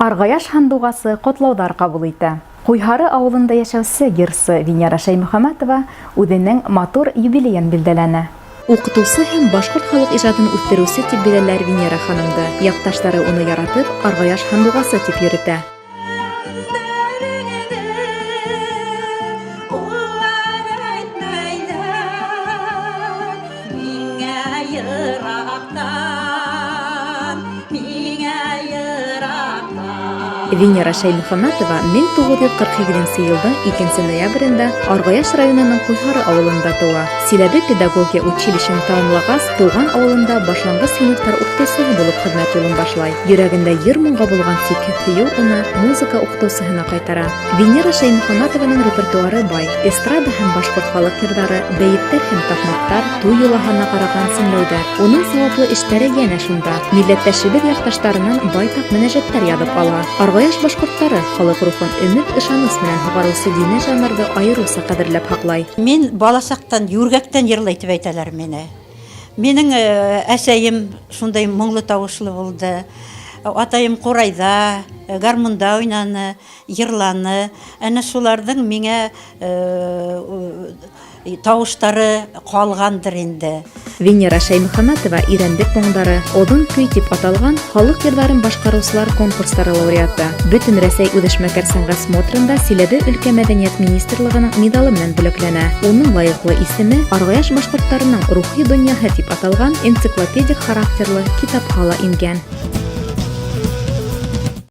Арғаяш һандуғасы ҡотлауҙар ҡабул итә. Ҡуйһары ауылында йәшәүсе йырсы Венера Шәймөхәмәтова үҙенең матур юбилейын билдәләне. Уҡытыусы һәм башҡорт халыҡ ижадын үҫтереүсе тип билдәләр Венера ханымды. Яҡташтары уны яратып, Арғаяш һандуғасы тип йөрөтә. Венера Шәймөхәмәтова 1948 йылдың 2 ноябрендә Арғаяш районының Ҡуйһары ауылында тыуа. Силәбе педагогия училищен тамамлағас, тыуған ауылында башланғыс сыйныфтар уҡытыусыһы булып хеҙмәт юлын башлай. Йөрәгендә йыр-моңға булған сикһеҙ һөйөү уны музыка уҡытыусыһына ҡайтара. Венера Шәймөхәмәтованың репертуары бай. Эстрада һәм башҡорт халыҡ йырҙары, бәйеттәр һәм таҡмаҡтар, туй йолаһына ҡараған сеңләүҙәр. Уның сауаплы эштәре йәнә шунда. Милләттәшебеҙ яҡташтарынан байтаҡ мөнәжәттәр яҙып ала. Арғаяш башҡорттары халыҡ рухын өмөт, ышаныс менән һуғарыусы дини жанрды айырыуса ҡәҙерләп һаҡлай. Мин баласаҡтан, йүргәктән йырлай тип әйтәләр мине. Минең әсәйем шундай моңло тауышлы булды. Атайым ҡурайҙа, гармунда уйнаны, йырланы. Әнә шуларҙың миңә тауыштары ҡалғандыр инде. Венера Шәймөхәмәтова ирәндек моңдары, оҙон көй тип аталған халыҡ йырҙарын башҡарыусылар конкурстары лауреаты. Бөтөн Рәсәй үҙешмәкәр сәнғәт смотрында Силәбе өлкә мәҙәниәт министрлығының медалы менән бүләкләнә. Уның лайыҡлы исеме Арғаяш башҡорттарының рухи донъяһы тип аталған энциклопедик характерлы китапҡа ла ингән.